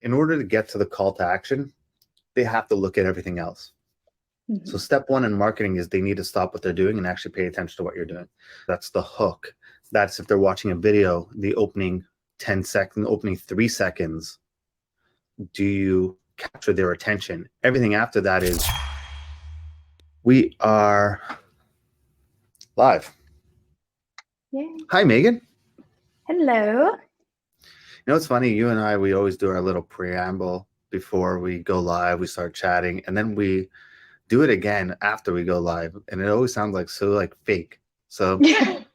in order to get to the call to action, they have to look at everything else. So step one in marketing is they need to stop what they're doing and actually pay attention to what you're doing. That's the hook. That's if they're watching a video, the opening 10 seconds, opening 3 seconds, do you capture their attention? Everything after that is, we are live. Yay. Hi, Megan. Hello. You know, it's funny, you and I, we always do our little preamble before we go live. We start chatting, and then we do it again after we go live, and it always sounds like so like fake. So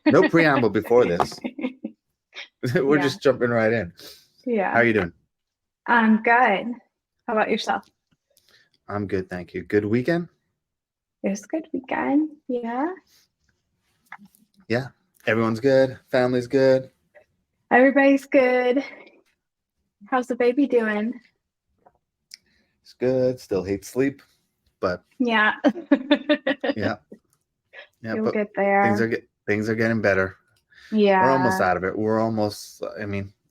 no preamble before this. We're just jumping right in. Yeah. How are you doing? I'm good. How about yourself? I'm good, thank you. Good weekend? It was a good weekend. Yeah. Yeah. Everyone's good. Family's good. Everybody's good. How's the baby doing? It's good. Still hates sleep, but yeah. yeah. You'll But get there. things are getting better. Yeah. We're almost out of it. We're almost,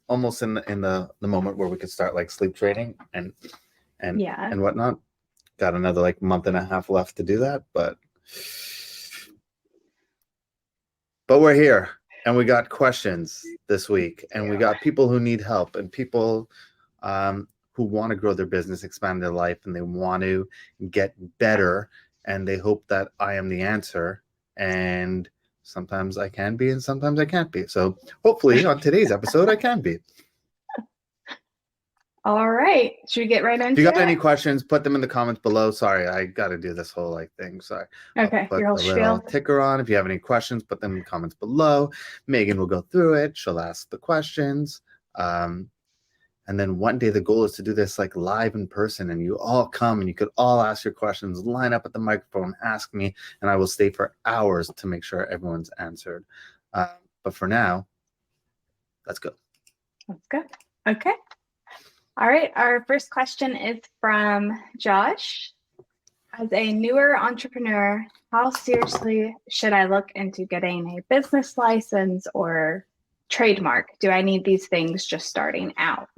almost in the moment where we could start like sleep training and whatnot. Got another like month and a half left to do that, but we're here, and we got questions this week, and we got people who need help, and people who want to grow their business, expand their life, and they want to get better, and they hope that I am the answer. And sometimes I can be, and sometimes I can't be. So hopefully on today's episode, I can be. All right. Should we get right into it? If you got any questions, put them in the comments below. Sorry, I got to do this whole like thing. Sorry. Okay. I'll put your the little ticker on. If you have any questions, put them in the comments below. Megan will go through it. She'll ask the questions. And then one day the goal is to do this like live in person, and you all come and you could all ask your questions, line up at the microphone, ask me, and I will stay for hours to make sure everyone's answered. But for now, let's go. Let's go. Okay. All right. Our first question is from Josh. As a newer entrepreneur, how seriously should I look into getting a business license or trademark? Do I need these things just starting out?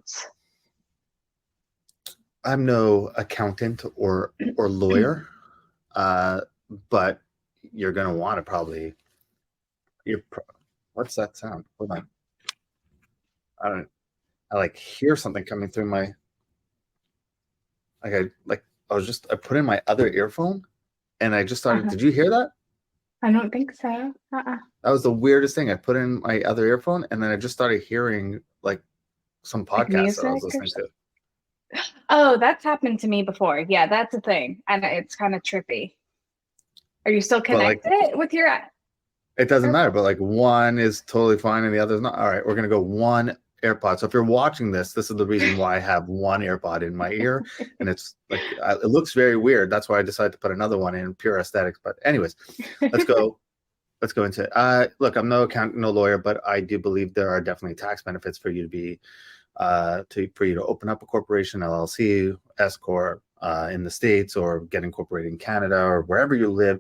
I'm no accountant or lawyer, but you're going to want to probably, what's that sound? Hold on. I like hear something coming through my, I put in my other earphone and I just started, did you hear that? I don't think so. That was the weirdest thing. I put in my other earphone and then I just started hearing like some podcast that I was listening to. Oh, that's happened to me before. Yeah, that's a thing. And it's kind of trippy. Are you still connected with your? It doesn't matter, but like one is totally fine and the other is not. All right, we're going to go one AirPod. So if you're watching this is the reason why I have one AirPod in my ear, and it's like it looks very weird. That's why I decided to put another one in, pure aesthetics. But anyways, let's go into it. Look, I'm no accountant, no lawyer, but I do believe there are definitely tax benefits for you to be for you to open up a corporation, LLC, S corp in the States, or get incorporated in Canada or wherever you live.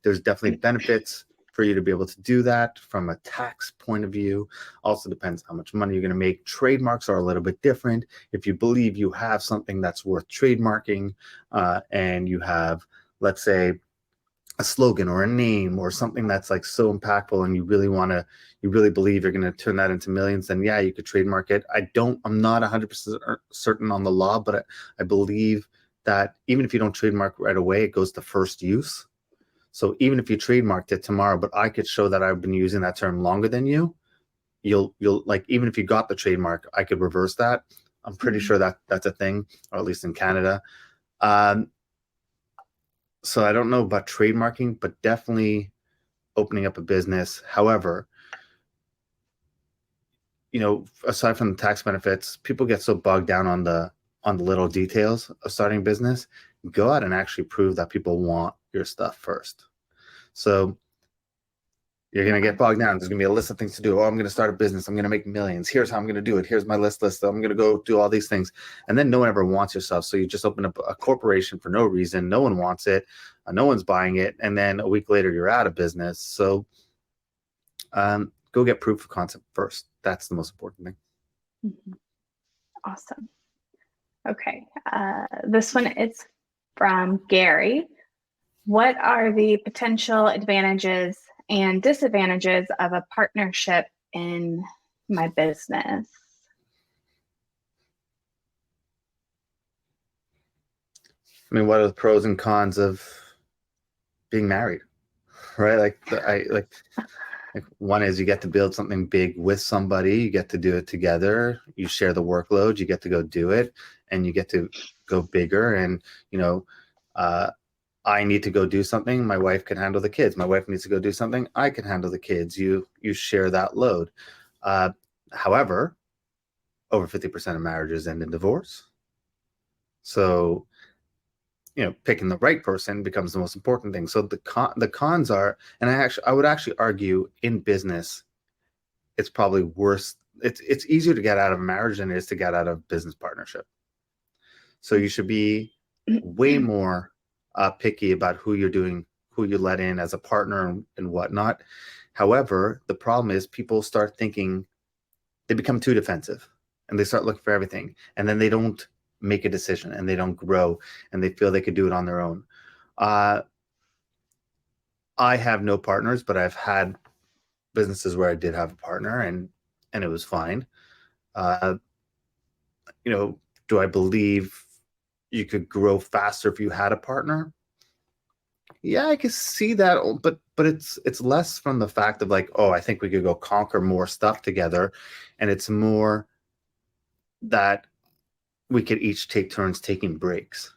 There's definitely benefits for you to be able to do that from a tax point of view. Also depends how much money you're going to make. Trademarks are a little bit different. If you believe you have something that's worth trademarking, and you have, let's say, a slogan or a name or something that's like so impactful, and you really believe you're going to turn that into millions, then yeah, you could trademark it. I'm not 100% certain on the law, but I believe that even if you don't trademark right away, it goes to first use. So even if you trademarked it tomorrow, but I could show that I've been using that term longer than you, you'll like, even if you got the trademark, I could reverse that. I'm pretty sure that that's a thing, or at least in Canada. So I don't know about trademarking, but definitely opening up a business. However, aside from the tax benefits, people get so bogged down on the little details of starting a business. Go out and actually prove that people want your stuff first. So you're going to get bogged down. There's going to be a list of things to do. Oh, I'm going to start a business. I'm going to make millions. Here's how I'm going to do it. Here's my list. I'm going to go do all these things. And then no one ever wants your stuff. So you just open up a corporation for no reason. No one wants it. No one's buying it. And then a week later, you're out of business. So go get proof of concept first. That's the most important thing. Awesome. Okay. This one is from Gary. What are the potential advantages and disadvantages of a partnership in my business? I mean, what are the pros and cons of being married, right? Like one is you get to build something big with somebody, you get to do it together, you share the workload, you get to go do it, and you get to go bigger. And I need to go do something, my wife can handle the kids. My wife needs to go do something, I can handle the kids. You share that load. However, over 50% of marriages end in divorce. So picking the right person becomes the most important thing. So the cons are, and I would actually argue in business, it's probably worse. It's easier to get out of a marriage than it is to get out of a business partnership. So you should be way more picky about who you're doing, who you let in as a partner and whatnot. However, the problem is people start thinking, they become too defensive and they start looking for everything. And then they don't make a decision and they don't grow and they feel they could do it on their own. I have no partners, but I've had businesses where I did have a partner and it was fine. Do I believe you could grow faster if you had a partner? Yeah, I can see that, but it's less from the fact of like, oh, I think we could go conquer more stuff together, and it's more that we could each take turns taking breaks.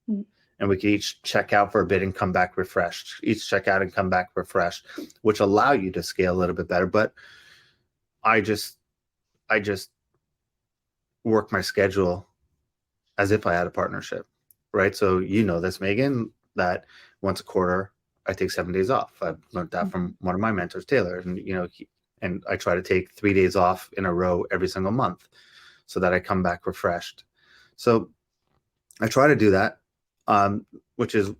And we could each check out for a bit and come back refreshed, each check out and come back refreshed, which allow you to scale a little bit better. But I just work my schedule as if I had a partnership, right? So this, Megan, that once a quarter I take 7 days off. I've learned that from one of my mentors, Taylor, and I try to take 3 days off in a row every single month so that I come back refreshed. So I try to do that, which is,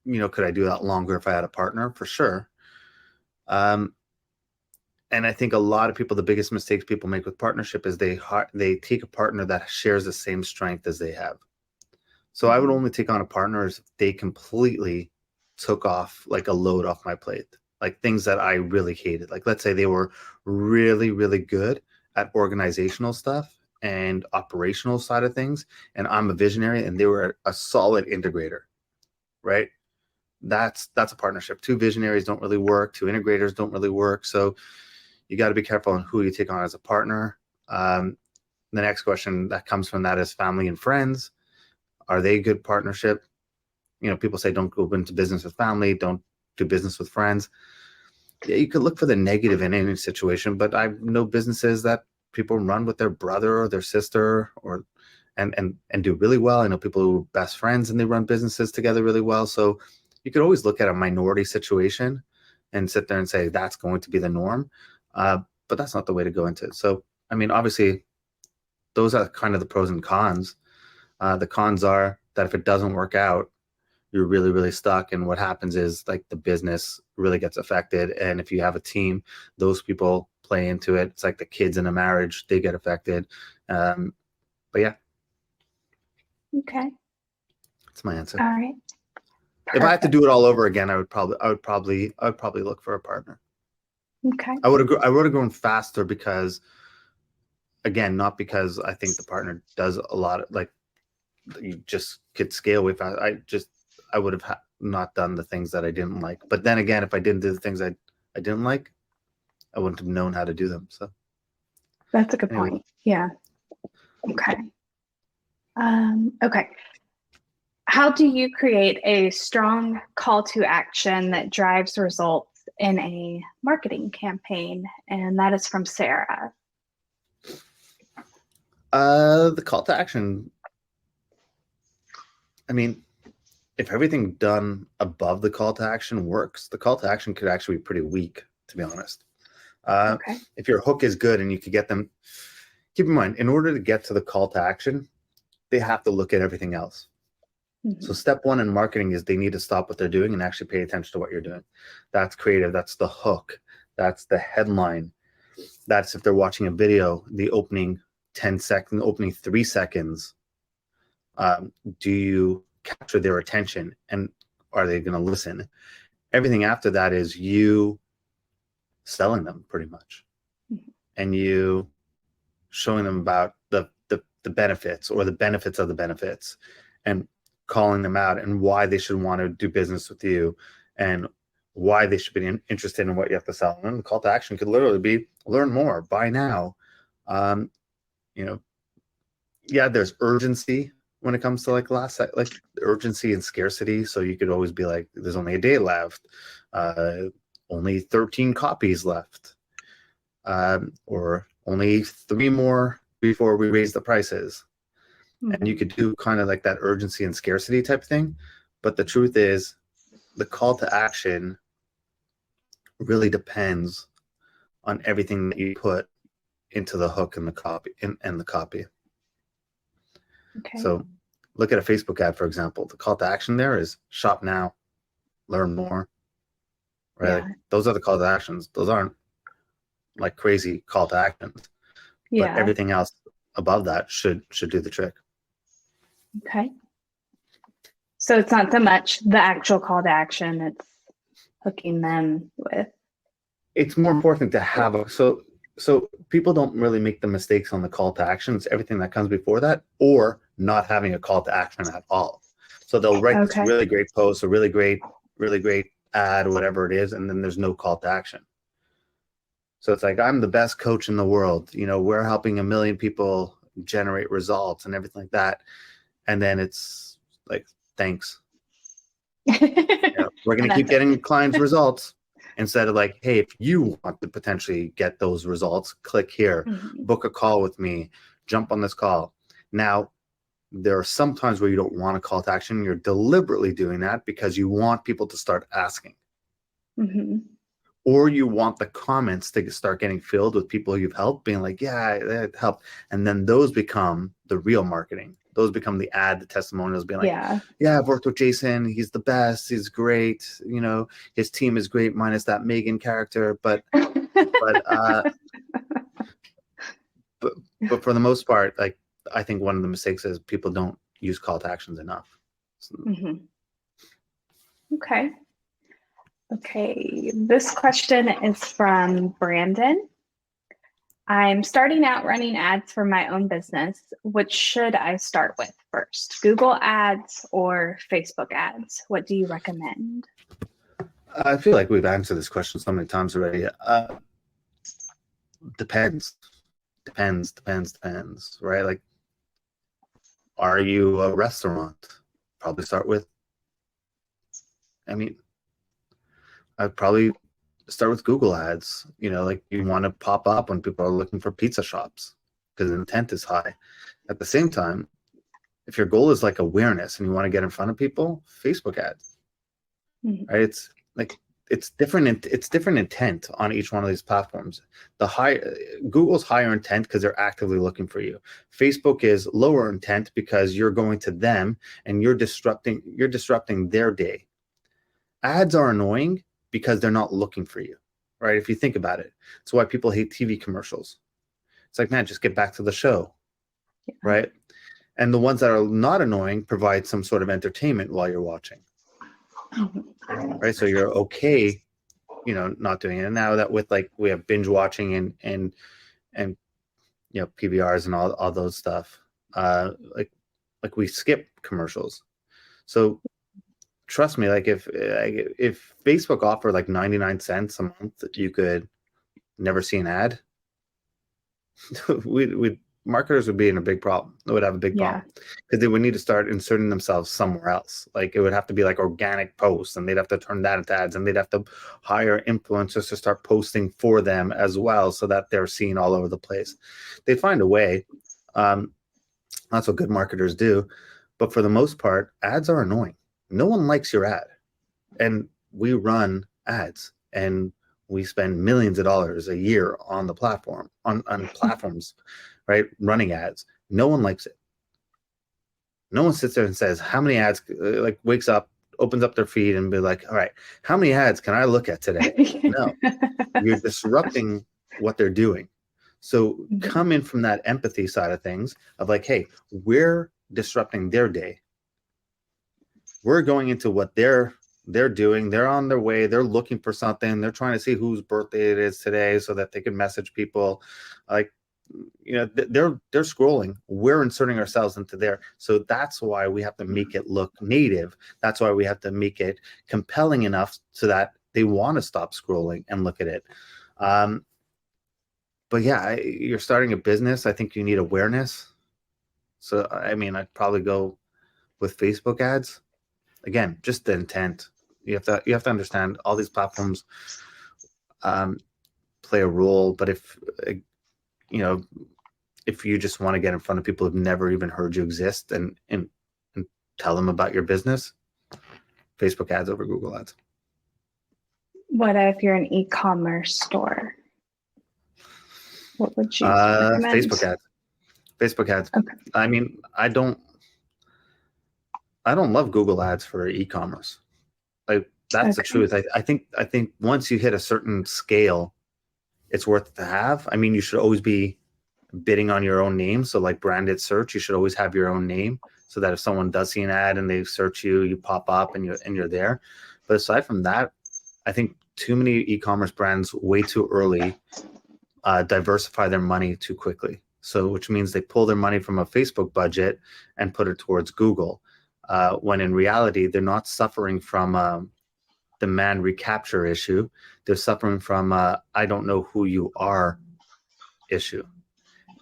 could I do that longer if I had a partner? For sure. And I think a lot of people, the biggest mistakes people make with partnership is they take a partner that shares the same strength as they have. So I would only take on a partner if they completely took off like a load off my plate, like things that I really hated. Like, let's say they were really, really good at organizational stuff and operational side of things, and I'm a visionary and they were a solid integrator, right? That's a partnership. Two visionaries don't really work. Two integrators don't really work. So you got to be careful on who you take on as a partner. The next question that comes from that is family and friends. Are they a good partnership? People say don't go into business with family, don't do business with friends. Yeah, you could look for the negative in any situation, but I know businesses that people run with their brother or their sister and do really well. I know people who are best friends and they run businesses together really well. So you could always look at a minority situation and sit there and say that's going to be the norm. But that's not the way to go into it. So, I mean, obviously, those are kind of the pros and cons. The cons are that if it doesn't work out, you're really, really stuck. And what happens is like the business really gets affected. And if you have a team, those people play into it. It's like the kids in a marriage, they get affected. But yeah. Okay. That's my answer. All right. Perfect. If I had to do it all over again, I would probably look for a partner. Okay. I would have grown faster because, again, not because I think the partner does a lot of like you just could scale way fast. I would have not done the things that I didn't like. But then again, if I didn't do the things I didn't like, I wouldn't have known how to do them. So that's a good point. Yeah. Okay. Okay. How do you create a strong call to action that drives results in a marketing campaign? And that is from Sarah. The call to action. I mean, if everything done above the call to action works, the call to action could actually be pretty weak, to be honest. Okay. If your hook is good and you could get them, keep in mind, in order to get to the call to action, they have to look at everything else. Mm-hmm. So step one in marketing is they need to stop what they're doing and actually pay attention to what you're doing. That's creative. That's the hook. That's the headline. That's if they're watching a video, the opening 10 seconds, opening 3 seconds. Do you capture their attention, and are they going to listen? Everything after that is you selling them pretty much, and you showing them about the benefits, or the benefits of the benefits, and calling them out, and why they should want to do business with you, and why they should be interested in what you have to sell. And the call to action could literally be learn more, buy now. You know, yeah, there's urgency when it comes to like urgency and scarcity. So you could always be like, there's only a day left, only 13 copies left, or only 3 more before we raise the prices. And you could do kind of like that urgency and scarcity type thing. But the truth is, the call to action really depends on everything that you put into the hook and the copy and the copy. Okay. So look at a Facebook ad, for example. The call to action there is shop now, learn more, right? Yeah. Like, those are the call to actions. Those aren't like crazy call to actions. Yeah. But everything else above that should do the trick. Okay. So it's not so much the actual call to action, it's hooking them with. It's more important to have so people don't really make the mistakes on the call to action. It's everything that comes before that, or not having a call to action at all. So they'll write this really great post, a really great ad, whatever it is, and then there's no call to action. So it's like, I'm the best coach in the world. You know, we're helping 1 million people generate results and everything like that. And then it's like, thanks. We're going to keep getting clients results, instead of like, hey, if you want to potentially get those results, click here, book a call with me, jump on this call. Now, there are some times where you don't want a call to action. You're deliberately doing that because you want people to start asking. Or you want the comments to start getting filled with people you've helped, being like, yeah, that helped. And then those become the real marketing. Those become the ad, the testimonials, being like, yeah, I've worked with Jason. He's the best. He's great. You know, his team is great, minus that Megan character. But for the most part, like, I think one of the mistakes is people don't use call to actions enough. So, Okay. This question is from Brandon. I'm starting out running ads for my own business. Which should I start with first? Google ads or Facebook ads? What do you recommend? I feel like we've answered this question so many times already. Depends, right? Like, are you a restaurant? Probably start with, I'd probably start with Google ads. You know, like, you want to pop up when people are looking for pizza shops because the intent is high. At the same time, if your goal is like awareness and you want to get in front of people, Facebook ads, right? It's like, it's different intent on each one of these platforms. Google's higher intent because they're actively looking for you. Facebook is lower intent because you're going to them and you're disrupting their day. Ads are annoying because they're not looking for you, right? If you think about it, it's why people hate TV commercials. It's like, man, just get back to the show, right? And the ones that are not annoying provide some sort of entertainment while you're watching, right? So you're okay, not doing it. And now that with, like, we have binge watching and PVRs and all those stuff, like we skip commercials. So trust me, like, if Facebook offered like 99 cents a month, you could never see an ad. Marketers would be in a big problem. They would have a big problem because they would need to start inserting themselves somewhere else. Like, it would have to be like organic posts, and they'd have to turn that into ads, and they'd have to hire influencers to start posting for them as well, so that they're seen all over the place. They'd find a way. That's what good marketers do. But for the most part, ads are annoying. No one likes your ad. And we run ads, and we spend millions of dollars a year on the platform, on platforms, right? Running ads. No one likes it. No one sits there and says, how many ads, like, wakes up, opens up their feed and be like, all right, how many ads can I look at today? No, you're disrupting what they're doing. So come in from that empathy side of things of like, hey, we're disrupting their day. We're going into what they're doing. They're on their way. They're looking for something. They're trying to see whose birthday it is today so that they can message people. Like, they're scrolling. We're inserting ourselves into there. So that's why we have to make it look native. That's why we have to make it compelling enough so that they want to stop scrolling and look at it. But yeah, you're starting a business. I think you need awareness. So, I mean, I'd probably go with Facebook ads. Again, just the intent. You have to understand all these platforms play a role. But if you just want to get in front of people who've never even heard you exist and tell them about your business, Facebook ads over Google ads. What if you're an e-commerce store? What would you recommend? Facebook ads. Okay. I mean, I don't love Google ads for e-commerce. Like, that's the truth. I think once you hit a certain scale, it's worth it to have. I mean, you should always be bidding on your own name. So like branded search, you should always have your own name so that if someone does see an ad and they search you, you pop up and you're there. But aside from that, I think too many e-commerce brands way too early diversify their money too quickly. So which means they pull their money from a Facebook budget and put it towards Google, when in reality, they're not suffering from demand recapture issue. They're suffering from I don't know who you are issue.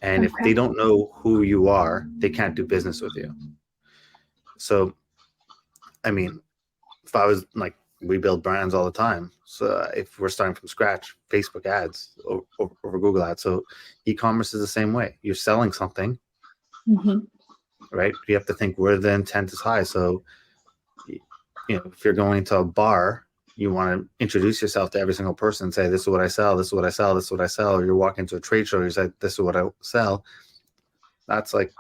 And if they don't know who you are, they can't do business with you. So, I mean, if I was like, we build brands all the time. So if we're starting from scratch, Facebook ads over Google ads. So e-commerce is the same way. You're selling something, right? You have to think where the intent is high. So, if you're going to a bar, you want to introduce yourself to every single person and say, this is what I sell, this is what I sell, this is what I sell. Or you're walking to a trade show, you say, this is what I sell. That's like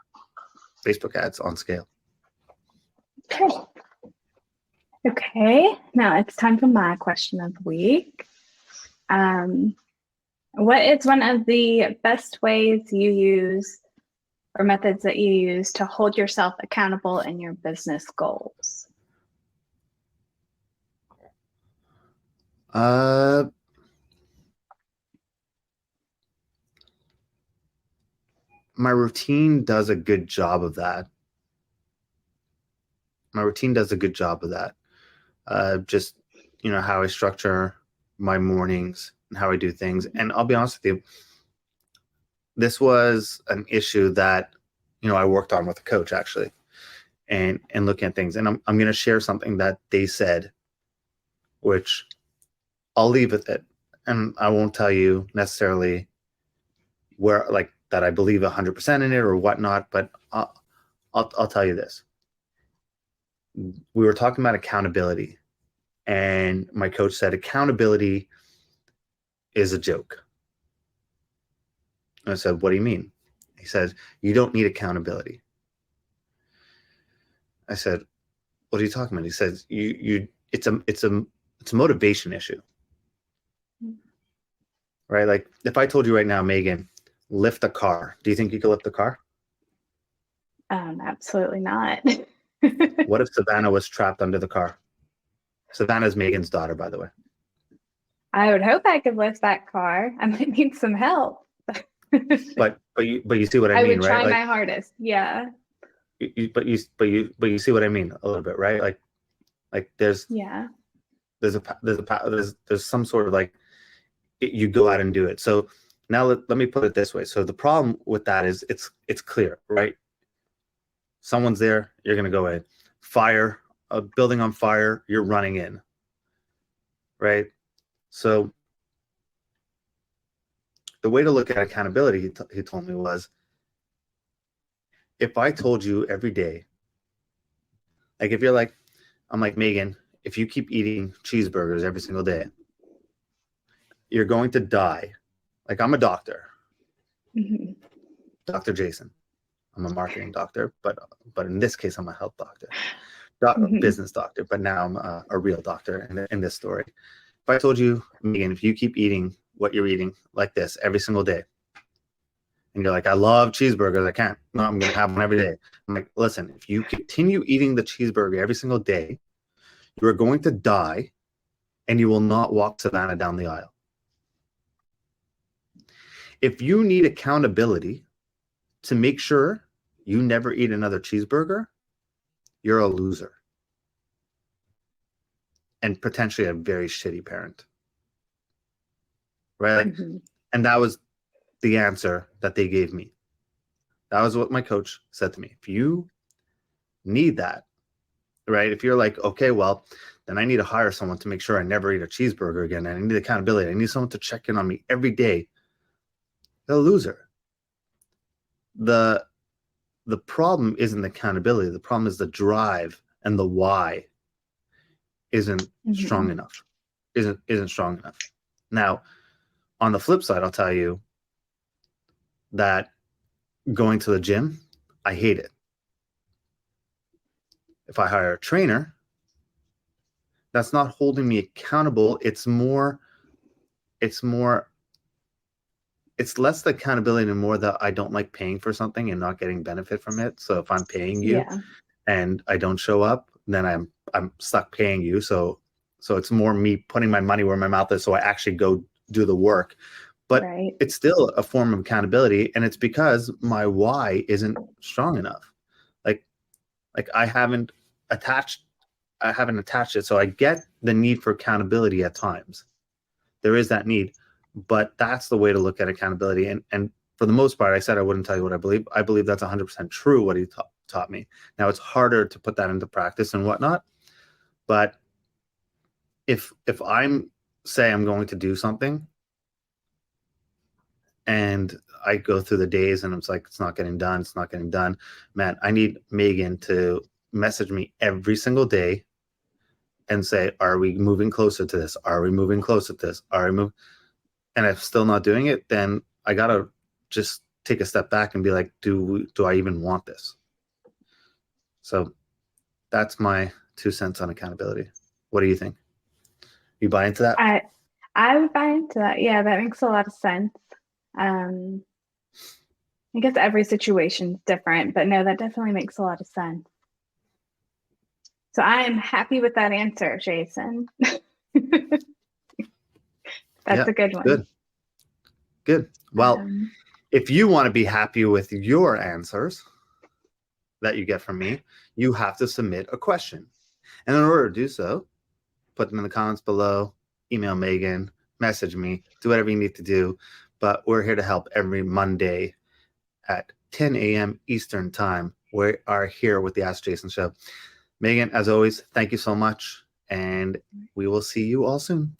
Facebook ads on scale. Okay. Now it's time for my question of the week. What is one of the best ways you use or methods that you use to hold yourself accountable in your business goals? My routine does a good job of that. Just, how I structure my mornings and how I do things. And I'll be honest with you, this was an issue that, I worked on with a coach actually, and looking at things. And I'm going to share something that they said, which I'll leave with it. And I won't tell you necessarily where, like, that I believe 100% in it or whatnot, but I'll tell you this. We were talking about accountability, and my coach said accountability is a joke. And I said, what do you mean? He says, you don't need accountability. I said, what are you talking about? He says, it's a motivation issue. Right? Like, if I told you right now, Megan, lift a car, do you think you could lift a car? Absolutely not. What if Savannah was trapped under the car? Savannah's Megan's daughter, by the way. I would hope I could lift that car. I might need some help. but you see what I mean, right? I would try like, my hardest. Yeah. But you see what I mean a little bit, right? Like there's some sort of like, you go out and do it. So now let me put it this way. So the problem with that is it's clear, right? Someone's there, you're going to go in. Fire, a building on fire, you're running in, right? So the way to look at accountability, he told me, was, if I told you every day, like, if you're like, I'm like, Megan, if you keep eating cheeseburgers every single day, you're going to die. Like, I'm a doctor, Dr. Jason. I'm a marketing doctor, but in this case, I'm a health doctor, business doctor. But now I'm a real doctor in this story. If I told you, Megan, if you keep eating what you're eating like this every single day, And you're like, I love cheeseburgers. I can't. No, I'm going to have one every day. I'm like, listen, if you continue eating the cheeseburger every single day, you are going to die and you will not walk Savannah down the aisle. If you need accountability to make sure you never eat another cheeseburger, you're a loser. And potentially a very shitty parent. Right? Mm-hmm. And that was the answer that they gave me. That was what my coach said to me. If you need that, right? If you're like, okay, well, then I need to hire someone to make sure I never eat a cheeseburger again. And I need accountability. I need someone to check in on me every day. You're a loser. The problem isn't accountability. The problem is the drive and the why isn't strong enough. Isn't strong enough. Now, on the flip side, I'll tell you that going to the gym, I hate it. If I hire a trainer, that's not holding me accountable. It's less the accountability and more that I don't like paying for something and not getting benefit from it. So if I'm paying you and I don't show up, then I'm stuck paying you. So it's more me putting my money where my mouth is, so I actually go do the work. But it's still a form of accountability, and it's because my why isn't strong enough. Like I haven't attached it. So I get the need for accountability at times. There is that need, but that's the way to look at accountability. And for the most part, I said I wouldn't tell you what I believe. I believe that's 100% true, what he taught me. Now, it's harder to put that into practice and whatnot, but if I'm going to do something and I go through the days and it's like, it's not getting done, man, I need Megan to message me every single day and say, are we moving closer to this? Are we moving closer to this? Are we moving? And if still not doing it, then I got to just take a step back and be like, do I even want this? So that's my 2 cents on accountability. What do you think? You buy into that? I would buy into that. Yeah, that makes a lot of sense. I guess every situation's different, but no, that definitely makes a lot of sense. So I am happy with that answer, Jason. That's a good one. Good. Well, if you want to be happy with your answers that you get from me, you have to submit a question. And in order to do so, put them in the comments below, email Megan, message me, do whatever you need to do. But we're here to help every Monday at 10 a.m. Eastern time. We are here with the Ask Jason Show. Megan, as always, thank you so much. And we will see you all soon.